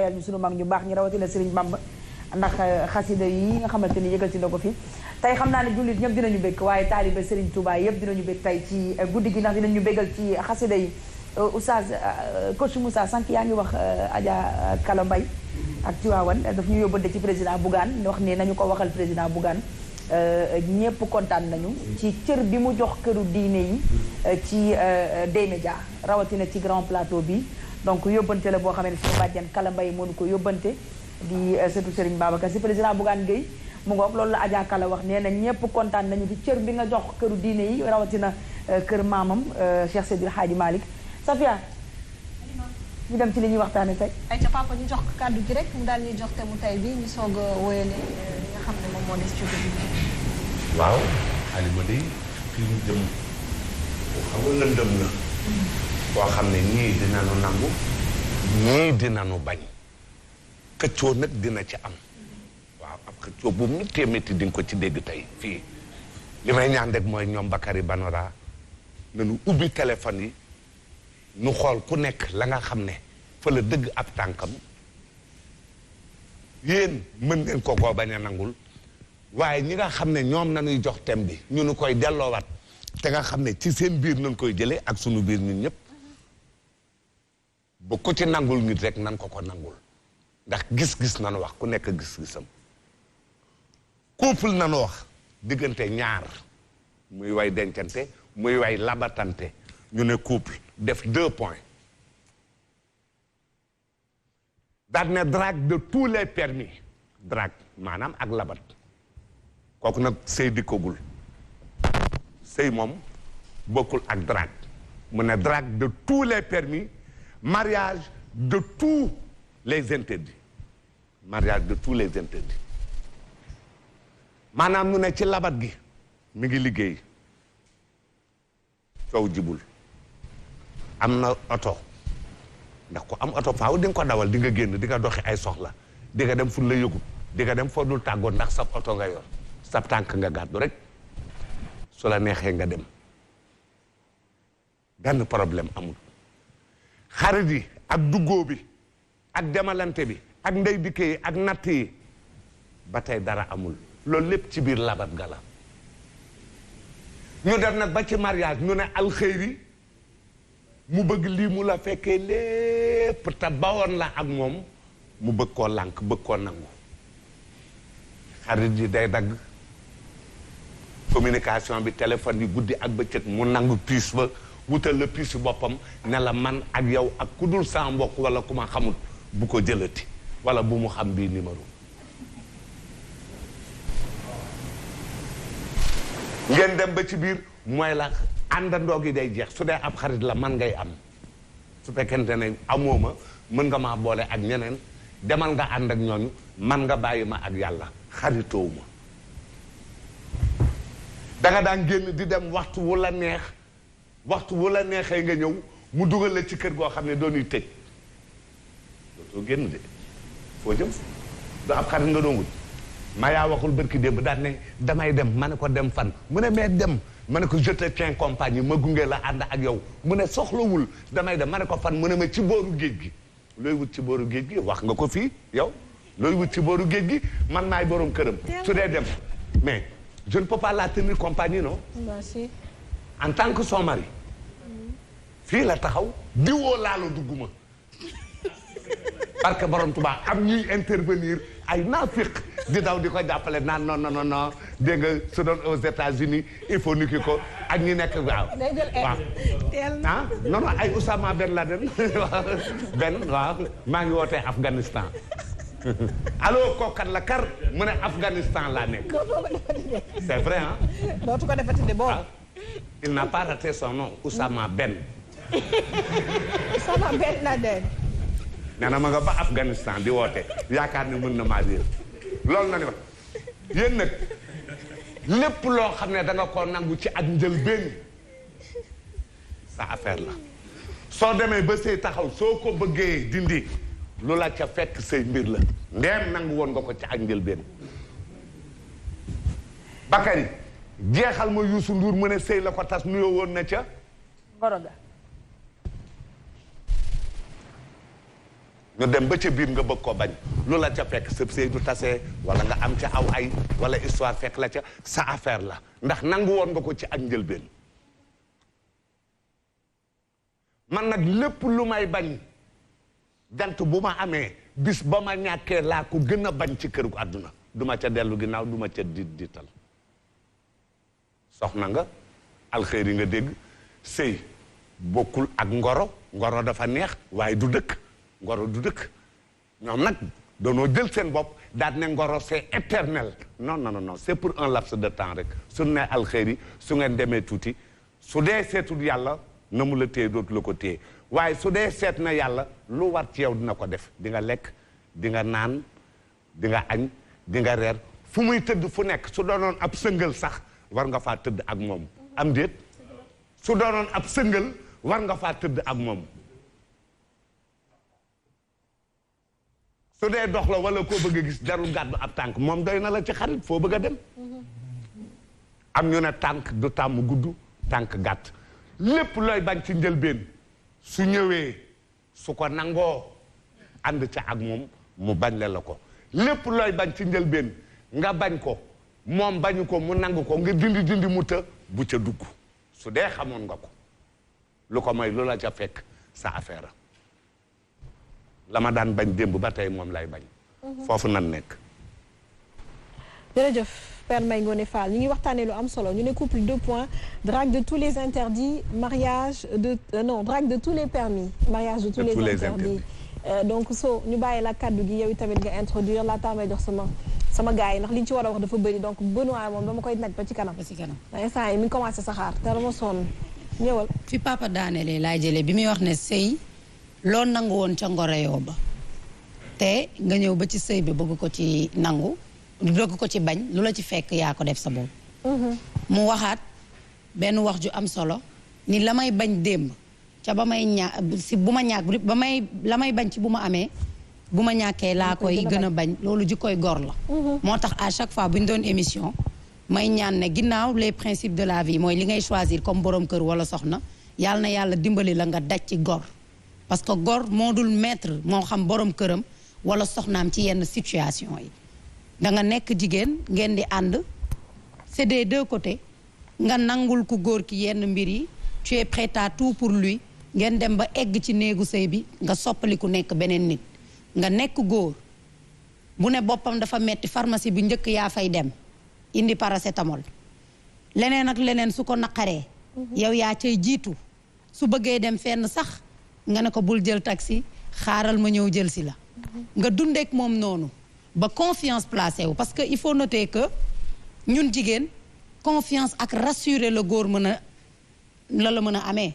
fayal ñu sunu mag ñu baax ñi rawatina Serigne Bamba ndax xasida yi nga xamante ni yëgal ci na ko fi tey xam naa ne jullit ñëpp dinañu bégg waaye taalibe Serigne Touba yëpp dinañu bégg tey ci guddi gi ndax dinañu béggal ci xasida yi Oustaz coach Moussa sànq yaa ngi wax Adja Kala Mbaye ak Tiwaawan daf ñu yóbbante ci président Bougane wax ne nañu ko waxal président Bougane ñëpp kontaan nañu ci cër bi mu jox këru diine yi ci D-Média rawatina ci grand plateau bi donc yóbbante la boo xamee ne suñu bàjjen Kala Mbaye moo ñu ko yóbbante di surtout Serigne Babacar si président Bougane Gueye mu ngoog loolu la Adja Kala wax nee na ñëpp kontaan nañu ci cër bi nga jox këru diine yi rawatina kër maamam Cheikh Seydil Hadji Malick Safia ñu dem ci li ñuy waxtaane tey ay ca papa ñu jox ko kàddu gi rek mu daal ñuy jox te mu tey bi ñu soog a wóyale li nga xam ne moom moo des ci guddi gi. waaw Alima day fi ñu jëm xam nga lëndëm na boo xam ne ñii dinañu nangu ñii dinañu bañ xëccoo nag dina ci am waaw ab xëccoo bu méttee métti di nga ko ci dégg tey fii li may ñaan rek mooy ñoom Bakary Banora nañu ubbi téléphone yi nu xool ku nekk la nga xam ne fa la dëgg ab tànkam yéen mën ngeen ko koo bañ a nangul waaye ñi nga xam ne ñoom nañuy jox thème bi ñu nu koy delloowaat te nga xam ne ci seen biir nañ koy jëlee ak sunu biir ñun ñëpp ba ku ci nangul nit rek nan ko ko nangul ndax gis-gis nanu wax ku nekk gis-gisam couple nanu wax diggante ñaar muy way dencante muy way labatante ñu ne couple def 2 points daal ne drague de tous les permis drague maanaam ak labat kooku nag sëy dikkagul sëy moom bokkul ak drague mu ne drague de tous les permis mariage de tous les interdits mariage de tous les interdits maanaam nu ne ci labat gi mi ngi liggéey coow jibul am na oto ndax ko am oto faaw di nga ko dawal di nga génn di nga doxi ay soxla di nga dem fu la yëgut di nga dem foo dul tàggoon ndax sab oto nga yor sab tànk nga gàddu rek su la neexee nga dem benn problème amul xarit yi ak duggoo bi ak demalante bi ak ndey dikke yi ak natt yi ba tey dara amul loolu lépp ci biir labat ga la ñu def nag ba ci mariage ñu ne alxeyri mu bëgg lii mu la fekkee lépp te bawoon la ak moom mu bëgg koo lànk bëgg koo nangu xarit yi day dagg communication bi téléphone yi guddi ak bëccëg mu nangu piis ba wutal la piis boppam ne la man ak yow ak ku dul sa mbokk wala ku ma xamul bu ko jëlati wala bu mu xam bii numéro ngeen dem ba ci biir mooy la àndandoo gi day jeex su dee ab xarit la man ngay am su fekkente ne amoo ma mën nga maa boole ak ñeneen demal nga ànd ak ñooñu man nga bàyyi ma ak yàlla xaritoowu ma danga daan génn di dem waxtu wu la neex waxtu wu la neexee nga ñëw mu dugal la ci kër goo xam ne doonuy tëj dootoo génn de foo jëm du ab xarit nga doon wut ma yaa waxul bërki démb daan ne damay dem ma ne ko dem fan mu ne mais dem ma ne ko je te tiens compagnie ma gunge la ànd ak yow mu ne soxlawul damay dem ma ne ko fan mu ne ma ci booru géej gi looy wut ci booru géej gi wax nga ko fii yow looy wut ci booru géej gi man maay borom këram su dee dem mais je ne peux pas la tenir compagnie non en tant que son mari fii la taxaw diwoo laalo dugguma parce que borom Tuubaa am ñuy intervenir ay naafiq di daw di ko jàppale naan non dégg nga su doon aux États-Unis il faut niki ko ak ñi nekk waaw ah non ay Oussama Ben Laden waaw maa ngi wootee Afghanistan allo kookat la kar mu ne Afghanistan laa nekk c'est vrai ah dootu ko defati de boobu il n'a pas raté son nom Oussama Ben Oussama Ben Laden nee na ma nga ba Afghanistan di woote yaakaar ne mën na maa réer loolu na ni wax yéen nag lépp loo xam ne da nga koo nangu ci ak njëlbéen sa affaire la soo demee ba sëy taxaw soo ko bëggee dindi lu la ca fekk say mbir la ndeem nangu woon nga ko ci ak njëlbéen Bakary jeexal ma Youssou Ndour mu ne sëy la ko tas nuyoo woon na ca Ngoroga ñu dem ba ca biir nga bëgg ko bañ lu la ca fekk sëb sëy du tasee wala nga am ca aw ay wala histoire fekk la ca sa affaire la ndax nangu woon nga ko ci ak njëlbeen man nag lépp lu may bañ jant bu ma amee bis ba ma ñàkkee laa ko gën a bañ ci këru àdduna duma ca dellu ginnaaw duma ca diital soxna nga alxeeri nga dégg sëy bokkul ak ngoro dafa neex waaye du dëkk ngoro du dëkk ñoom nag doonoo jël seen bopp daal ne ngoro c'est éternel non c'est pour un laps de temps rek su ne alxeeri su ngeen demee tuuti su dee seetul yàlla na mu la téye dootu la ko téye waaye su dee seet na yàlla lu war ci yow dina ko def di nga lekk di nga naan di nga añ di nga reer fu muy tëdd fu nekk su doonoon ab sëngal sax war nga faa tëdd ak moom am déet su doonoon ab sëngal war nga faa tëdd ak moom su dee dox la wala koo bëgg a gis jarul gàddu ab tànk moom doy na la ci xarit foo bëgg a dem am ñu ne tànk du tàmm gudd tànk gàtt lépp looy bañ ci njëlbeen su ñëwee su ko nangoo ànd ca ak moom mu bañ la ko lépp looy bañ ci njëlbeen nga bañ ko moom bañu ko mu nangu ko nga dindi mu të bu ca dugg su dee xamoon nga ko lu ko mooy lu la ca fekk sa affaire la ma daan bañ démb ba tey moom lay bañ foofu nan nekk jërëjëf Père Mbaye Ngoné Fall ñu ngi waxtaanee lu am solo ñu ne couple 2 points drague de tous les interdits mariage de drague de tous les permis mariage de tous les interdits donc so ñu bàyyi la kaddu gi yow tamit nga introduire laataa may jox sama gars yi ndax li ñu ci war a wax dafa bëri donc Benoît moom dama koy naj ba ci kanam instant yi mi ngi commencé saxaar te dama sonn ñëwal fi papa daanelee laay jëlee bi muy wax ne sëy loo nangu woon ca ngoreyoo ba te nga ñëw ba ci sëy bi bëgg ko ci nangu bëgg ko ci bañ lu la ci fekk yaa ko def sa bopp mu waxaat benn wax ju am solo ni la may bañ démb ca ba may si bu ma ñàkk ba may la may bañ ci bu ma amee bu ma ñàkkee laa koy gën a bañ loolu jikkoy gor la moo tax à chaque fois bu ñu doon émission may ñaan ne ginnaaw les principes de la vie mooy li ngay choisir comme borom kër wala soxna yàlla na yàlla dimbali la nga daj ci gor parce que gor moo dul maître moo xam borom këram wala soxnaam ci yenn situation yi da nga nekk jigéen ngeen di ànd c'est des deux côtés nga nangul ku góor ki yenn mbir yi tu es prêt à tout pour lui ngeen dem ba egg ci néegu sëy bi nga soppaliku nekk beneen nit nga nekk góor bu ne boppam dafa metti pharmacie bi njëkk yaa fay dem indi paracétamol leneen ak leneen su ko naqaree yow yaa cay jiitu su bëggee dem fenn sax nga ne ko bul jël taxi xaaral ma ñëw jël si la nga dundeek moom noonu ba confiance placé wu parce que il faut noter que ñun jigéen confiance ak rassurer la góor mën a la mën a amee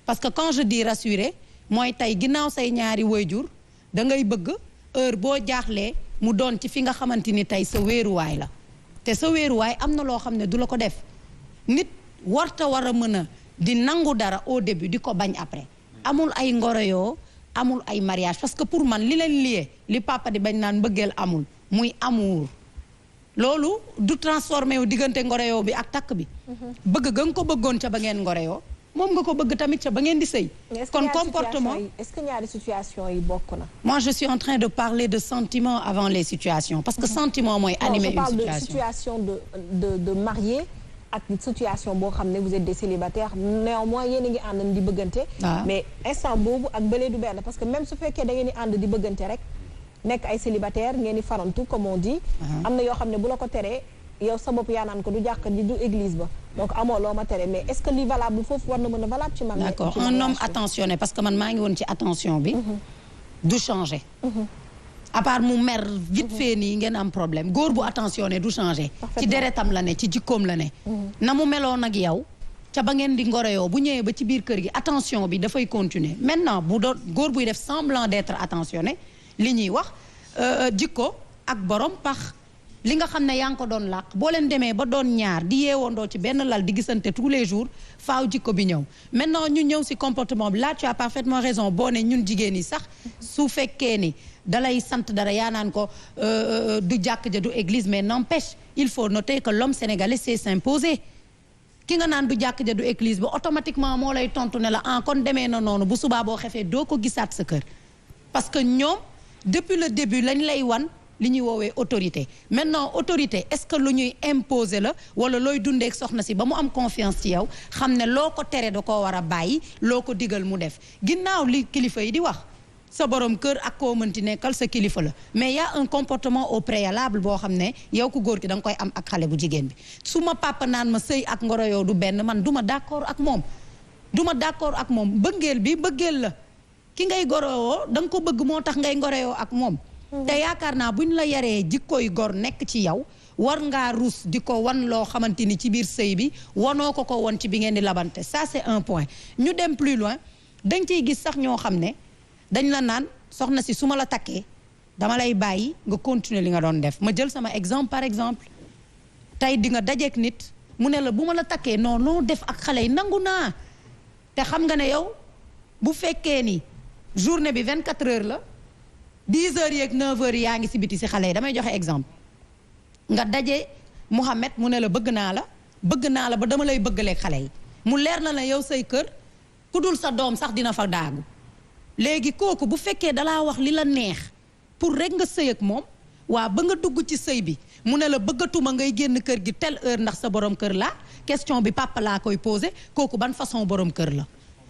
parce que quand je dis rassurer mooy tey ginnaaw say ñaari waajur da ngay bëgg heure boo jaaxlee mu doon ci fi nga xamante ni tey sa wéeruwaay la te sa wéeruwaay am na loo xam ne du la ko def nit warta war a mën a di nangu dara au début di ko bañ après amul ay ngoroyoo amul ay mariage parce que pour man li leen lié li papa di bañ naan mbëggeel amul muy amour loolu du transformé wu diggante ngoroyoo bi ak takk bi bëgg ga nga ko bëggoon ca ba ngeen ngoroyoo moom nga ko bëgg tamit ca ba ngeen di sëy kon comportement est-ce que ñaari situation yi bokk na moi je suis en train de parler de sentiments avant les situations parce que sentiment mooy animer une situation de marié ak situation boo xam ne vous êtes des célibataires néanmoins yéen a ngi ànd di bëggante mais instant boobu ak bële du benn parce que même su fekkee da ngeen di ànd di bëggante rek nekk ay célibataire ngeen di farantu comme on dit am na yoo xam ne bu la ko teree yow sa bopp yaa naan ko du jàkk ji du église ba donc amoo loo ma tere mais est-ce que li valable foofu war na mën a valable ci man d'accord un homme attentionné parce que man maa ngi woon ci attention bi du changer à part mu mer vite fait nii ngeen am problème góor bu attentionné du changer ci deretam la ne ci jikkoom la ne na mu meloon ak yow ca ba ngeen di ngoroyoo bu ñëwee ba ci biir kër gi attention bi dafay continuer maintenant bu doon góor buy def semblant d'être attentionné li ñuy wax jikko ak borom pax li nga xam ne yaa ngi ko doon làq boo leen demee ba doon ñaar di yeewandoo ci benn lal di gisante tous les jours faaw jikko bi ñëw maintenant ñu ñëw si comportement bi là tu as parfaitement raison boo ne ñun jigéen ñi sax su fekkee ni dalay sant dara yaa naan ko du jàkk ja du église mais n'empêche il faut noter que l'homme sénégalais sait s'imposer ki nga naan du jàkk ja du église ba automatiquement moo lay tontu ne la kon demee na noonu bu subaa boo xefee doo ko gisaat sa kër parce que ñoom depuis le début lañ lay wan li ñuy woowee autorité maintenant autorité est-ce que lu ñuy imposer la wala looy dundeek soxna si ba mu am confiance ci yow xam ne loo ko tere da koo war a bàyyi loo ko digal mu def ginnaaw li kilifa yi di wax sa borom kër ak koo mënti nekkal sa kilifa la mais y a un comportement au préalable boo xam ne yow ku góor ki da nga koy am ak xale bu jigéen bi su ma papa naan ma sëy ak ngoro yow du benn man du ma d'accord ak moom bëggeel bi bëggeel la ki ngay gorowoo da nga ko bëgg moo tax ngay ngoreyoo ak moom te yaakaar naa buñ la yaree jikkooy gor nekk ci yow war ngaa rus di ko wan loo xamante ni ci biir sëy bi wanoo ko won ci bi ngeen di labante ça c'est un point ñu dem plus loin dañ ciy gis sax ñoo xam ne dañ la naan soxna si su ma la takkee dama lay bàyyi nga continuer li nga doon def ma jël sama exemple par exemple tey di nga dajeek nit mu ne la bu ma la takkee non loo def ak xale yi nangu naa te xam nga ne yow bu fekkee ni journée bi 24 heures la 10 heures yeeg 9 heures yaa ngi si biti si xale yi damay joxe exemple nga daje Mouhamed mu ne la bëgg naa la ba dama lay bëggaleeg xale yi mu leer na la yow say kër ku dul sa doom sax dina fa daagu léegi kooku bu fekkee dalaa wax li la neex pour rek nga sëy ak moom waa ba nga dugg ci sëy bi mu ne la bëggatuma ngay génn kër gi telle heure ndax sa borom kër la question bi papa laa koy posé kooku ban façon borom kër la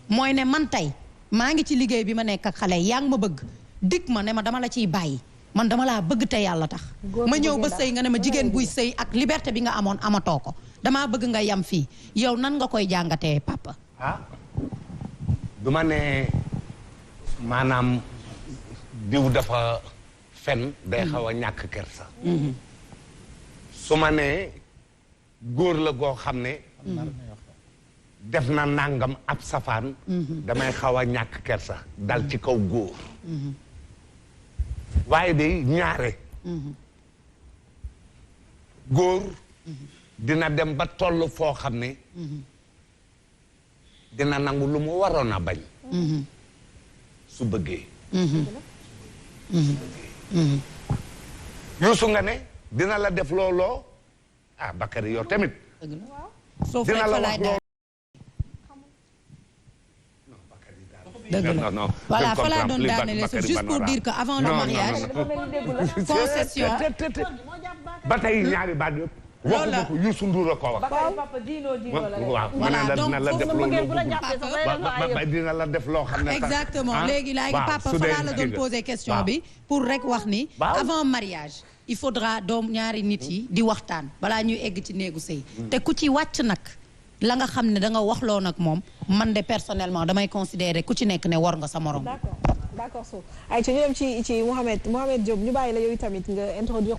mooy ne man tey maa ngi ci liggéey bi ma nekk ak xale yaa ngi ma bëgg dig ma ne ma dama la ciy bàyyi man dama laa bëgg te yàlla tax ma ñëw ba sëy nga ne ma jigéen buy sëy ak liberté bi nga amoon amatoo ko damaa bëgg nga yam fii yow nan nga koy jàngatee papa du ma ne maanaam diw dafa fen day xaw a ñàkk kersa su ma nee góor la goo xam ne def na nangam ab safaan damay xaw a ñàkk kersa dal ci kaw góor waaye day ñaare góor dina dem ba toll foo xam ne dina nangu lu mu waroon a bañ su bëggee yuusu nga ne dina la def looloo Bakary yow tamit dina la wax loolu dëgg la voilà fa laa doon daanele c'est juste pour dire que avant le mariage concession ba tey ñaari baat yëpp waxuma ko Youssou Ndour a ko wax voilà donc dina la def loolu dina la def loo xam ne exactement léegi papa fa laa la doon poser question bi pour rek wax ni avant mariage il faudra doom ñaari nit yi di waxtaan balaa ñuy egg ci néegu sëy te ku ci wàcc nag la nga xam ne da nga waxloo nag moom man de personnellement damay considérer ku ci nekk ne war nga sa morom. d'accord so ay ci ñu dem ci Mouhamed Diop ñu bàyyi la yow tamit nga introduire